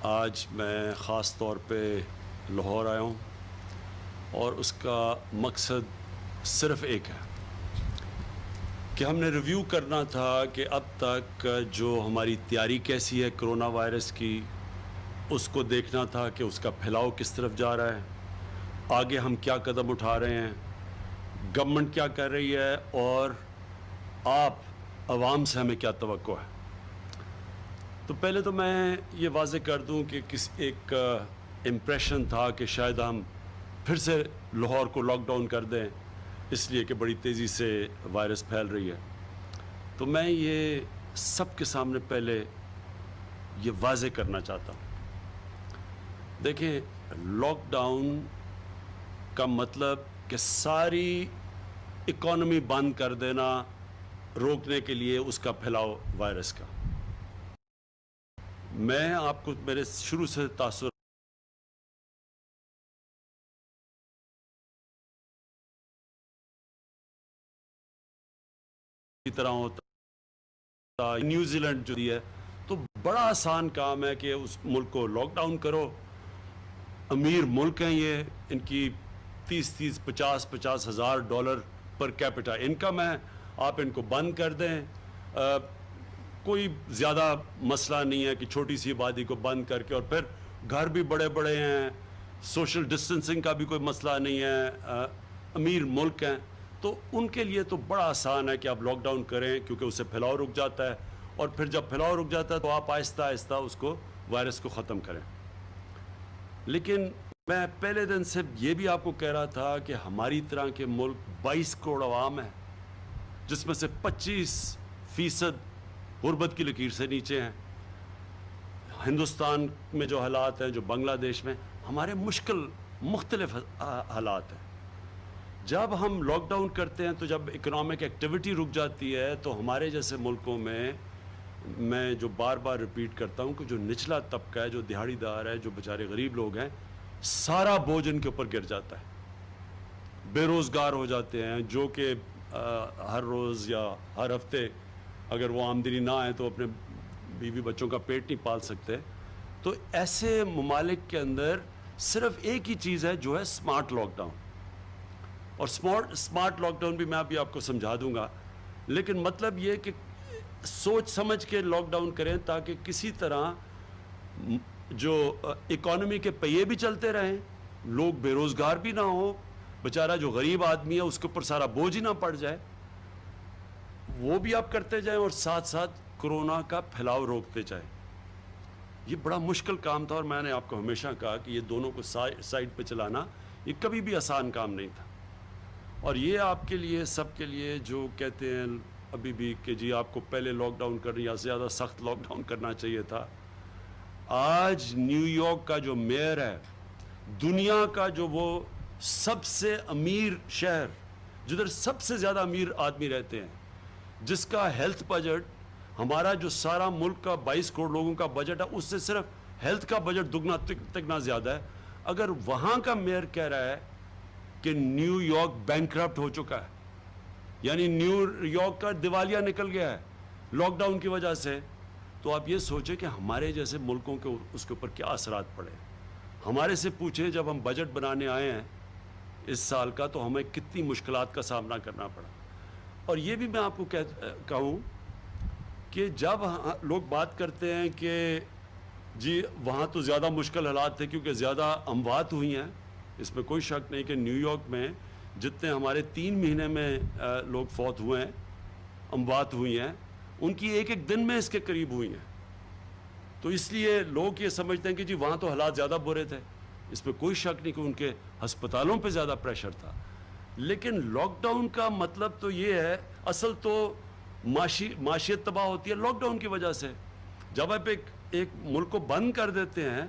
آج میں خاص طور پہ لاہور آیا ہوں اور اس کا مقصد صرف ایک ہے کہ ہم نے ریویو کرنا تھا کہ اب تک جو ہماری تیاری کیسی ہے کرونا وائرس کی، اس کو دیکھنا تھا کہ اس کا پھیلاؤ کس طرف جا رہا ہے، آگے ہم کیا قدم اٹھا رہے ہیں، گورنمنٹ کیا کر رہی ہے اور آپ عوام سے ہمیں کیا توقع ہے۔ تو پہلے تو میں یہ واضح کر دوں کہ ایک امپریشن تھا کہ شاید ہم پھر سے لاہور کو لاک ڈاؤن کر دیں اس لیے کہ بڑی تیزی سے وائرس پھیل رہی ہے۔ تو میں یہ سب کے سامنے پہلے یہ واضح کرنا چاہتا ہوں، دیکھیں لاک ڈاؤن کا مطلب کہ ساری اکانومی بند کر دینا روکنے کے لیے اس کا پھیلاؤ وائرس کا۔ میں آپ کو میرے شروع سے تاثر کی طرح ہوتا، نیوزی لینڈ جو ہے تو بڑا آسان کام ہے کہ اس ملک کو لاک ڈاؤن کرو، امیر ملک ہیں یہ، ان کی 50 ہزار ڈالر پر کیپٹا انکم ہے، آپ ان کو بند کر دیں، کوئی زیادہ مسئلہ نہیں ہے کہ چھوٹی سی آبادی کو بند کر کے، اور پھر گھر بھی بڑے بڑے ہیں، سوشل ڈسٹنسنگ کا بھی کوئی مسئلہ نہیں ہے، امیر ملک ہیں، تو ان کے لیے تو بڑا آسان ہے کہ آپ لاک ڈاؤن کریں کیونکہ اس سے پھیلاؤ رک جاتا ہے، اور پھر جب پھیلاؤ رک جاتا ہے تو آپ آہستہ آہستہ اس کو وائرس کو ختم کریں۔ لیکن میں پہلے دن سے یہ بھی آپ کو کہہ رہا تھا کہ ہماری طرح کے ملک 22 کروڑ عوام ہیں جس میں سے 25% غربت کی لکیر سے نیچے ہیں۔ ہندوستان میں جو حالات ہیں، جو بنگلہ دیش میں، ہمارے مختلف حالات ہیں۔ جب ہم لاک ڈاؤن کرتے ہیں تو جب اکنامک ایکٹیویٹی رک جاتی ہے تو ہمارے جیسے ملکوں میں جو بار بار ریپیٹ کرتا ہوں کہ جو نچلا طبقہ ہے، جو دہاڑی دار ہے، جو بیچارے غریب لوگ ہیں، سارا بوجھ ان کے اوپر گر جاتا ہے، بے روزگار ہو جاتے ہیں، جو کہ ہر روز یا ہر ہفتے اگر وہ آمدنی نہ آئے تو اپنے بیوی بچوں کا پیٹ نہیں پال سکتے۔ تو ایسے ممالک کے اندر صرف ایک ہی چیز ہے جو ہے سمارٹ لاک ڈاؤن، اور سمارٹ لاک ڈاؤن بھی میں ابھی آپ کو سمجھا دوں گا، لیکن مطلب یہ کہ سوچ سمجھ کے لاک ڈاؤن کریں تاکہ کسی طرح جو اکانومی کے پہیے بھی چلتے رہیں، لوگ بے روزگار بھی نہ ہوں، بیچارہ جو غریب آدمی ہے اس کے اوپر سارا بوجھ ہی نہ پڑ جائے، وہ بھی آپ کرتے جائیں اور ساتھ ساتھ کرونا کا پھیلاؤ روکتے جائیں۔ یہ بڑا مشکل کام تھا اور میں نے آپ کو ہمیشہ کہا کہ یہ دونوں کو سائیڈ پہ چلانا یہ کبھی بھی آسان کام نہیں تھا، اور یہ آپ کے لیے سب کے لیے جو کہتے ہیں ابھی بھی کہ جی آپ کو پہلے لاک ڈاؤن کرنا یا زیادہ سخت لاک ڈاؤن کرنا چاہیے تھا۔ آج نیو یارک کا جو میئر ہے، دنیا کا جو وہ سب سے امیر شہر جدھر سب سے زیادہ امیر آدمی رہتے ہیں، جس کا ہیلتھ بجٹ ہمارا جو سارا ملک کا 22 کروڑ لوگوں کا بجٹ ہے اس سے صرف ہیلتھ کا بجٹ دگنا تگنا زیادہ ہے، اگر وہاں کا میئر کہہ رہا ہے کہ نیو یارک بینکرپٹ ہو چکا ہے، یعنی نیو یارک کا دیوالیہ نکل گیا ہے لاک ڈاؤن کی وجہ سے، تو آپ یہ سوچیں کہ ہمارے جیسے ملکوں کے اس کے اوپر کیا اثرات پڑے۔ ہمارے سے پوچھیں جب ہم بجٹ بنانے آئے ہیں اس سال کا تو ہمیں کتنی مشکلات کا سامنا کرنا پڑا، اور یہ بھی میں آپ کو کہوں کہ جب لوگ بات کرتے ہیں کہ جی وہاں تو زیادہ مشکل حالات تھے کیونکہ زیادہ اموات ہوئی ہیں، اس میں کوئی شک نہیں کہ نیو یارک میں جتنے ہمارے 3 مہینے میں لوگ فوت ہوئے ہیں، اموات ہوئی ہیں، ان کی ایک ایک دن میں اس کے قریب ہوئی ہیں، تو اس لیے لوگ یہ سمجھتے ہیں کہ جی وہاں تو حالات زیادہ برے تھے، اس میں کوئی شک نہیں کہ ان کے ہسپتالوں پہ زیادہ پریشر تھا، لیکن لاک ڈاؤن کا مطلب تو یہ ہے، اصل تو معاشیت تباہ ہوتی ہے لاک ڈاؤن کی وجہ سے۔ جب آپ ایک ملک کو بند کر دیتے ہیں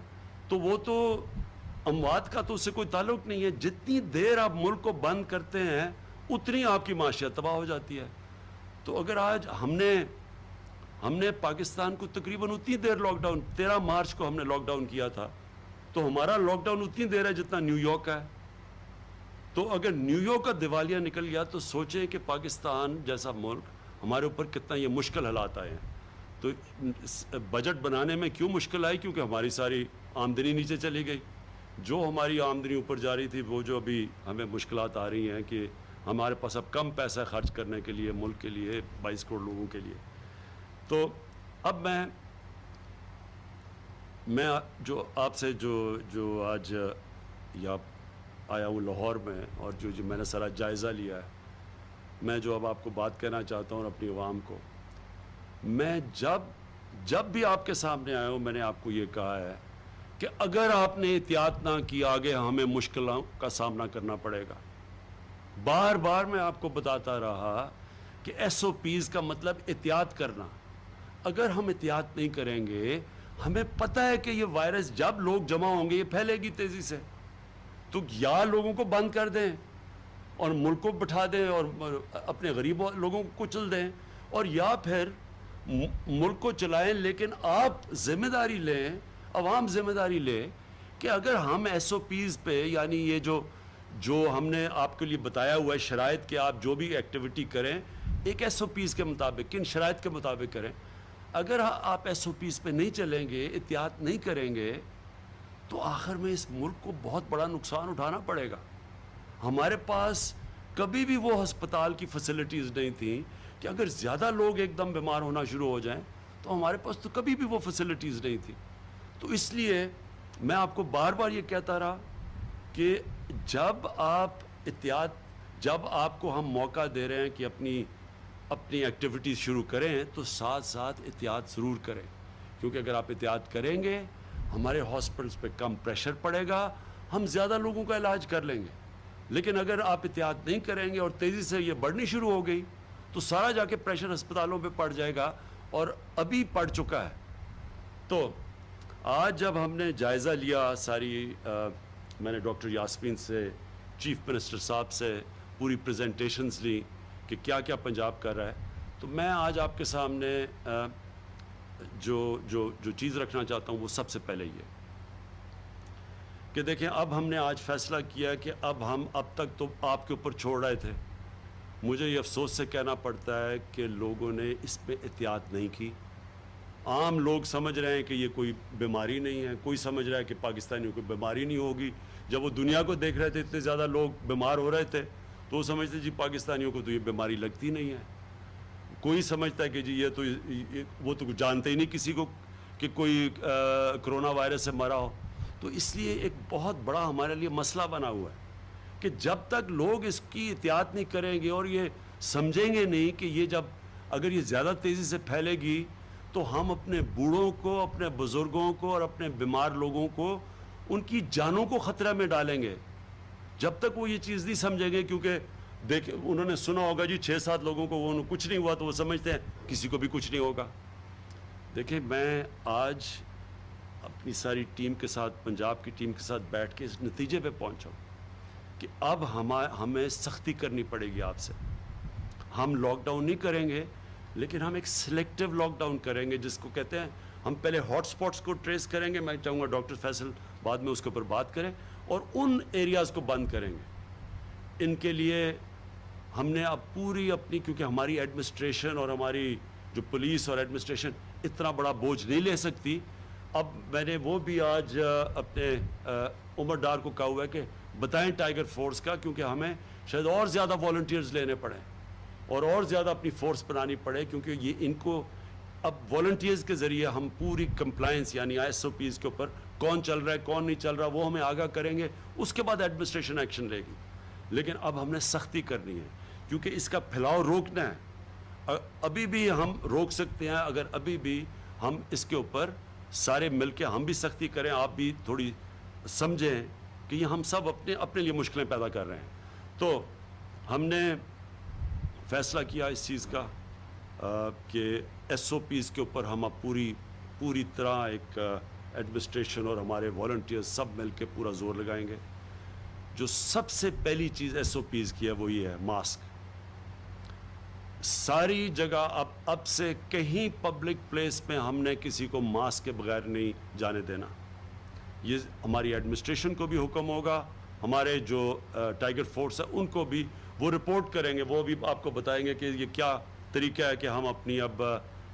تو وہ تو اموات کا تو اس سے کوئی تعلق نہیں ہے، جتنی دیر آپ ملک کو بند کرتے ہیں اتنی آپ کی معاشیت تباہ ہو جاتی ہے۔ تو اگر آج ہم نے پاکستان کو تقریباً اتنی دیر لاک ڈاؤن، 13 مارچ کو ہم نے لاک ڈاؤن کیا تھا، تو ہمارا لاک ڈاؤن اتنی دیر ہے جتنا نیو یارک کا ہے، تو اگر نیو یارک کا دیوالیہ نکل گیا تو سوچیں کہ پاکستان جیسا ملک ہمارے اوپر کتنا یہ مشکل حالات آئے ہیں۔ تو بجٹ بنانے میں کیوں مشکل آئی؟ کیونکہ ہماری ساری آمدنی نیچے چلی گئی. جو ہماری آمدنی اوپر جا رہی تھی وہ جو ابھی ہمیں مشکلات آ رہی ہیں کہ ہمارے پاس اب کم پیسہ خرچ کرنے کے لیے ملک کے لیے 22 کروڑ لوگوں کے لیے. تو اب میں جو آپ سے جو آج یا آیا ہوں لاہور میں اور جو میں نے سارا جائزہ لیا ہے, میں جو اب آپ کو بات کہنا چاہتا ہوں اور اپنی عوام کو, میں جب بھی آپ کے سامنے آیا ہوں میں نے آپ کو یہ کہا ہے کہ اگر آپ نے احتیاط نہ کی آگے ہمیں مشکلوں کا سامنا کرنا پڑے گا. بار بار میں آپ کو بتاتا رہا کہ SOPs کا مطلب احتیاط کرنا. اگر ہم احتیاط نہیں کریں گے, ہمیں پتہ ہے کہ یہ وائرس جب لوگ جمع ہوں گے یہ پھیلے گی تیزی سے, تو یا لوگوں کو بند کر دیں اور ملک کو بٹھا دیں اور اپنے غریب لوگوں کو کچل دیں, اور یا پھر ملک کو چلائیں, لیکن آپ ذمہ داری لیں, عوام ذمہ داری لے کہ اگر ہم SOPs پہ, یعنی یہ جو ہم نے آپ کے لیے بتایا ہوا ہے شرائط کہ آپ جو بھی ایکٹیویٹی کریں ایک SOPs کے مطابق, کن شرائط کے مطابق کریں, اگر آپ SOPs پہ نہیں چلیں گے, احتیاط نہیں کریں گے, تو آخر میں اس ملک کو بہت بڑا نقصان اٹھانا پڑے گا. ہمارے پاس کبھی بھی وہ ہسپتال کی فیسلٹیز نہیں تھیں کہ اگر زیادہ لوگ ایک دم بیمار ہونا شروع ہو جائیں, تو ہمارے پاس تو کبھی بھی وہ فیسلٹیز نہیں تھی. تو اس لیے میں آپ کو بار بار یہ کہتا رہا کہ جب آپ کو ہم موقع دے رہے ہیں کہ اپنی ایکٹیویٹیز شروع کریں, تو ساتھ ساتھ احتیاط ضرور کریں, کیونکہ اگر آپ احتیاط کریں گے ہمارے ہاسپٹلس پہ کم پریشر پڑے گا, ہم زیادہ لوگوں کا علاج کر لیں گے. لیکن اگر آپ احتیاط نہیں کریں گے اور تیزی سے یہ بڑھنی شروع ہو گئی, تو سارا جا کے پریشر ہسپتالوں پہ پڑ جائے گا, اور ابھی پڑ چکا ہے. تو آج جب ہم نے جائزہ لیا ساری, میں نے ڈاکٹر یاسمین سے, چیف منسٹر صاحب سے پوری پریزنٹیشنز لی کہ کیا کیا پنجاب کر رہا ہے, تو میں آج آپ کے سامنے جو چیز رکھنا چاہتا ہوں وہ سب سے پہلے یہ کہ دیکھیں, اب ہم نے آج فیصلہ کیا کہ اب تک تو آپ کے اوپر چھوڑ رہے تھے. مجھے یہ افسوس سے کہنا پڑتا ہے کہ لوگوں نے اس پہ احتیاط نہیں کی. عام لوگ سمجھ رہے ہیں کہ یہ کوئی بیماری نہیں ہے, کوئی سمجھ رہا ہے کہ پاکستانیوں کو بیماری نہیں ہوگی. جب وہ دنیا کو دیکھ رہے تھے اتنے زیادہ لوگ بیمار ہو رہے تھے, تو وہ سمجھتے جی پاکستانیوں کو تو یہ بیماری لگتی نہیں ہے. کوئی سمجھتا ہے کہ جی وہ تو جانتے ہی نہیں کسی کو کہ کوئی کرونا وائرس سے مرا ہو. تو اس لیے ایک بہت بڑا ہمارے لیے مسئلہ بنا ہوا ہے کہ جب تک لوگ اس کی احتیاط نہیں کریں گے اور یہ سمجھیں گے نہیں کہ اگر یہ زیادہ تیزی سے پھیلے گی تو ہم اپنے بوڑھوں کو, اپنے بزرگوں کو اور اپنے بیمار لوگوں کو, ان کی جانوں کو خطرہ میں ڈالیں گے. جب تک وہ یہ چیز نہیں سمجھیں گے, کیونکہ انہوں نے سنا ہوگا جی 6-7 لوگوں کو وہ کچھ نہیں ہوا, تو وہ سمجھتے ہیں کسی کو بھی کچھ نہیں ہوگا. دیکھیں, میں آج اپنی ساری ٹیم کے ساتھ, پنجاب کی ٹیم کے ساتھ بیٹھ کے اس نتیجے پہ پہنچا ہوں کہ اب ہمیں سختی کرنی پڑے گی آپ سے. ہم لاک ڈاؤن نہیں کریں گے, لیکن ہم ایک سلیکٹیو لاک ڈاؤن کریں گے, جس کو کہتے ہیں ہم پہلے ہاٹ سپاٹس کو ٹریس کریں گے. میں چاہوں گا ڈاکٹر فیصل بعد میں اس کے اوپر بات کریں, اور ان ایریاز کو بند کریں گے. ان کے لیے ہم نے اب پوری اپنی, کیونکہ ہماری ایڈمنسٹریشن اور ہماری جو پولیس اور ایڈمنسٹریشن اتنا بڑا بوجھ نہیں لے سکتی. اب میں نے وہ بھی آج اپنے عمر ڈار کو کہا ہوا ہے کہ بتائیں ٹائیگر فورس کا, کیونکہ ہمیں شاید اور زیادہ والنٹیئرز لینے پڑیں اور زیادہ اپنی فورس بنانی پڑے, کیونکہ یہ ان کو اب والنٹیئرز کے ذریعے ہم پوری کمپلائنس یعنی SOPs کے اوپر کون چل رہا ہے کون نہیں چل رہا وہ ہمیں آگاہ کریں گے. اس کے بعد ایڈمنسٹریشن ایکشن لے گی. لیکن اب ہم نے سختی کرنی ہے, کیونکہ اس کا پھیلاؤ روکنا ہے. ابھی بھی ہم روک سکتے ہیں اگر ابھی بھی ہم اس کے اوپر سارے مل کے ہم بھی سختی کریں, آپ بھی تھوڑی سمجھیں کہ یہ ہم سب اپنے لیے مشکلیں پیدا کر رہے ہیں. تو ہم نے فیصلہ کیا اس چیز کا کہ SOPs کے اوپر ہم اب پوری طرح ایک ایڈمنسٹریشن اور ہمارے والنٹیئرز سب مل کے پورا زور لگائیں گے. جو سب سے پہلی چیز SOPs کی ہے وہ یہ ہے ماسک. ساری جگہ اب سے کہیں پبلک پلیس میں ہم نے کسی کو ماسک کے بغیر نہیں جانے دینا. یہ ہماری ایڈمنسٹریشن کو بھی حکم ہوگا, ہمارے جو ٹائیگر فورس ہے ان کو بھی وہ رپورٹ کریں گے, وہ بھی آپ کو بتائیں گے کہ یہ کیا طریقہ ہے کہ ہم اپنی اب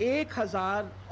1,000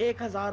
1,000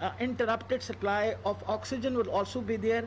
uninterrupted supply of oxygen will also be there.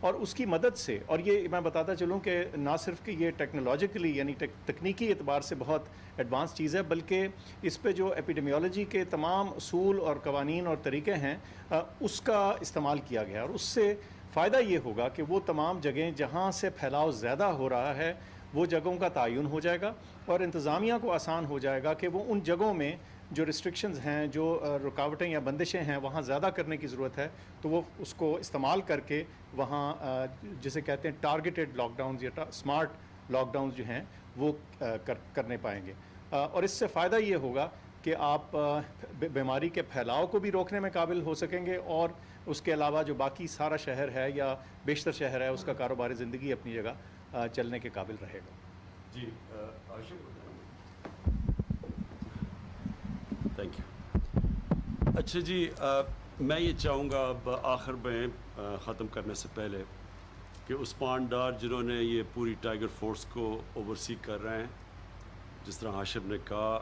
اور اس کی مدد سے، اور یہ میں بتاتا چلوں کہ نہ صرف کہ یہ ٹیکنالوجیکلی یعنی تکنیکی اعتبار سے بہت ایڈوانس چیز ہے، بلکہ اس پہ جو ایپیڈیمیولوجی کے تمام اصول اور قوانین اور طریقے ہیں اس کا استعمال کیا گیا، اور اس سے فائدہ یہ ہوگا کہ وہ تمام جگہیں جہاں سے پھیلاؤ زیادہ ہو رہا ہے وہ جگہوں کا تعین ہو جائے گا، اور انتظامیہ کو آسان ہو جائے گا کہ وہ ان جگہوں میں جو ریسٹرکشنز ہیں، جو رکاوٹیں یا بندشیں ہیں وہاں زیادہ کرنے کی ضرورت ہے تو وہ اس کو استعمال کر کے وہاں جسے کہتے ہیں ٹارگیٹڈ لاک ڈاؤنز یا اسمارٹ لاک ڈاؤنز جو ہیں وہ کرنے پائیں گے، اور اس سے فائدہ یہ ہوگا کہ آپ بیماری کے پھیلاؤ کو بھی روکنے میں قابل ہو سکیں گے، اور اس کے علاوہ جو باقی سارا شہر ہے یا بیشتر شہر ہے اس کا کاروباری زندگی اپنی جگہ چلنے کے قابل رہے گا۔ جی تھینک یو۔ اچھا جی، میں یہ چاہوں گا اب آخر میں ختم کرنے سے پہلے کہ عثمان ڈار جنہوں نے یہ پوری ٹائیگر فورس کو اوورسی کر رہے ہیں، جس طرح ہاشم نے کہا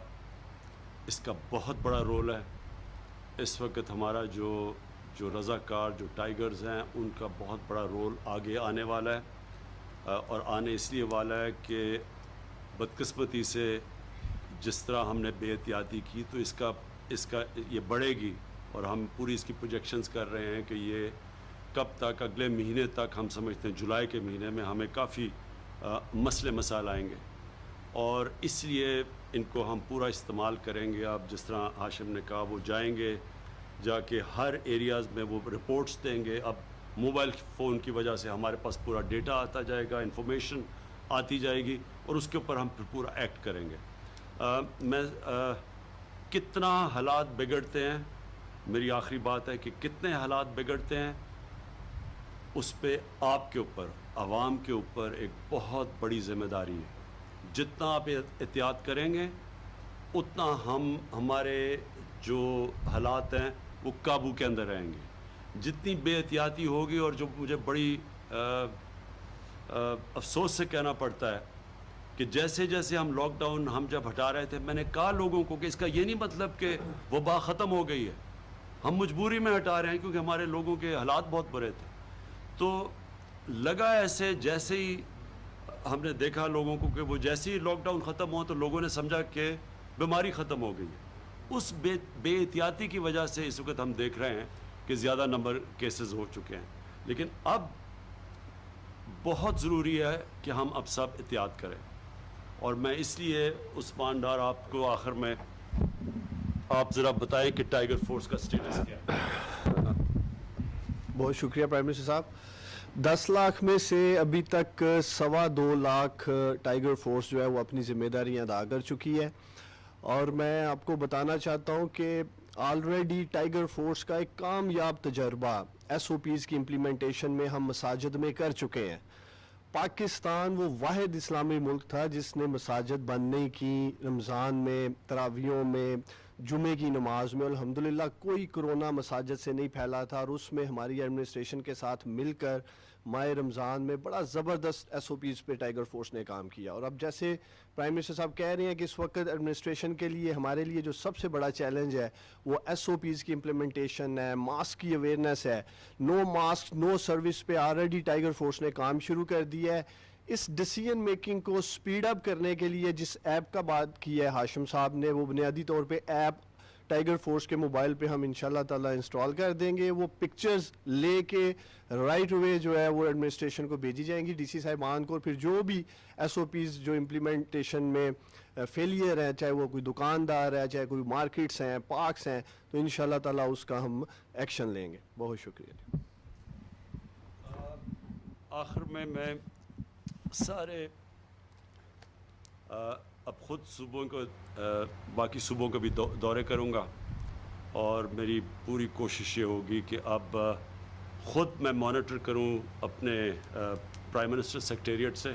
اس کا بہت بڑا رول ہے۔ اس وقت ہمارا جو رضاکار جو ٹائیگرز ہیں ان کا بہت بڑا رول آگے آنے والا ہے، اور آنے اس لیے والا ہے کہ بدقسمتی سے جس طرح ہم نے بے احتیاطی کی تو اس کا یہ بڑھے گی، اور ہم پوری اس کی پروجیکشنز کر رہے ہیں کہ یہ کب تک، اگلے مہینے تک ہم سمجھتے ہیں جولائی کے مہینے میں ہمیں کافی مسئلے مسائل آئیں گے، اور اس لیے ان کو ہم پورا استعمال کریں گے۔ اب جس طرح ہاشم نے کہا وہ جائیں گے، جا کے ہر ایریاز میں وہ رپورٹس دیں گے۔ اب موبائل فون کی وجہ سے ہمارے پاس پورا ڈیٹا آتا جائے گا، انفارمیشن آتی جائے گی، اور اس کے اوپر ہم پھر پورا ایکٹ کریں گے۔ میں کتنا حالات بگڑتے ہیں، میری آخری بات ہے کہ کتنے حالات بگڑتے ہیں اس پہ آپ کے اوپر، عوام کے اوپر ایک بہت بڑی ذمہ داری ہے۔ جتنا آپ احتیاط کریں گے اتنا ہمارے جو حالات ہیں وہ قابو کے اندر رہیں گے۔ جتنی بے احتیاطی ہوگی، اور جو مجھے بڑی افسوس سے کہنا پڑتا ہے کہ جیسے جیسے ہم لاک ڈاؤن ہم جب ہٹا رہے تھے، میں نے کہا لوگوں کو کہ اس کا یہ نہیں مطلب کہ وبا ختم ہو گئی ہے، ہم مجبوری میں ہٹا رہے ہیں کیونکہ ہمارے لوگوں کے حالات بہت برے تھے۔ تو لگا ایسے جیسے ہی ہم نے دیکھا لوگوں کو کہ وہ جیسے ہی لاک ڈاؤن ختم ہوا تو لوگوں نے سمجھا کہ بیماری ختم ہو گئی ہے۔ اس بے احتیاطی کی وجہ سے اس وقت ہم دیکھ رہے ہیں کہ زیادہ نمبر کیسز ہو چکے ہیں، لیکن اب بہت ضروری ہے کہ ہم اب سب احتیاط کریں۔ اور میں اس لیے عثمان ڈار آپ کو آخر میں آپ ذرا بتائیں کہ ٹائیگر فورس کا سٹیٹس کیا ہے۔ بہت شکریہ پرائم منسٹر صاحب۔ 10 لاکھ میں سے ابھی تک 2.25 لاکھ ٹائیگر فورس جو ہے وہ اپنی ذمہ داریاں ادا کر چکی ہے، اور میں آپ کو بتانا چاہتا ہوں کہ آلریڈی ٹائیگر فورس کا ایک کامیاب تجربہ SOPs کی امپلیمنٹیشن میں ہم مساجد میں کر چکے ہیں۔ پاکستان وہ واحد اسلامی ملک تھا جس نے مساجد بند نہیں کی، رمضان میں، تراویحوں میں، جمعے کی نماز میں الحمدللہ کوئی کرونا مساجد سے نہیں پھیلا تھا، اور اس میں ہماری ایڈمنسٹریشن کے ساتھ مل کر ماہ رمضان میں بڑا زبردست SOPs پہ ٹائیگر فورس نے کام کیا۔ اور اب جیسے پرائم منسٹر صاحب کہہ رہے ہیں کہ اس وقت ایڈمنسٹریشن کے لیے ہمارے لیے جو سب سے بڑا چیلنج ہے وہ SOPs کی امپلیمنٹیشن ہے، ماسک کی اویئرنیس ہے۔ نو ماسک نو سروس پہ آلریڈی ٹائیگر فورس نے کام شروع کر دیا ہے۔ اس ڈیسیجن میکنگ کو سپیڈ اپ کرنے کے لیے جس ایپ کا بات کی ہے ہاشم صاحب نے، وہ بنیادی طور پہ ایپ ٹائیگر فورس کے موبائل پہ ہم انشاءاللہ تعالی انسٹال کر دیں گے۔ وہ پکچرز لے کے رائٹ اوے جو ہے وہ ایڈمنسٹریشن کو بھیجی جائیں گی، DC صاحبان کو، اور پھر جو بھی SOPs جو امپلیمنٹیشن میں فیلئر ہے، چاہے وہ کوئی دکاندار ہے، چاہے کوئی مارکیٹس ہیں، پارکس ہیں، تو انشاءاللہ تعالی اس کا ہم ایکشن لیں گے۔ بہت شکریہ۔ آخر میں سارے اب خود صوبوں کو باقی صوبوں کو بھی دورے کروں گا، اور میری پوری کوشش یہ ہوگی کہ اب خود میں مانیٹر کروں اپنے پرائم منسٹر سیکریٹریٹ سے،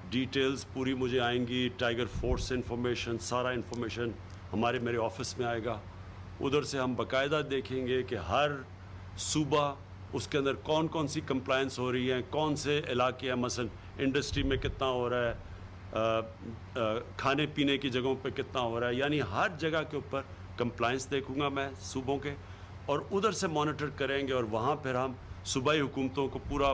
ڈیٹیلز پوری مجھے آئیں گی، ٹائیگر فورس سے انفارمیشن، سارا انفارمیشن میرے آفس میں آئے گا۔ ادھر سے ہم باقاعدہ دیکھیں گے کہ ہر صوبہ اس کے اندر کون کون سی کمپلائنس ہو رہی ہیں، کون سے علاقے ہیں، مثلا انڈسٹری میں کتنا ہو رہا ہے، کھانے پینے کی جگہوں پہ کتنا ہو رہا ہے، یعنی ہر جگہ کے اوپر کمپلائنس دیکھوں گا میں صوبوں کے، اور ادھر سے مانیٹر کریں گے، اور وہاں پھر ہم صوبائی حکومتوں کو پورا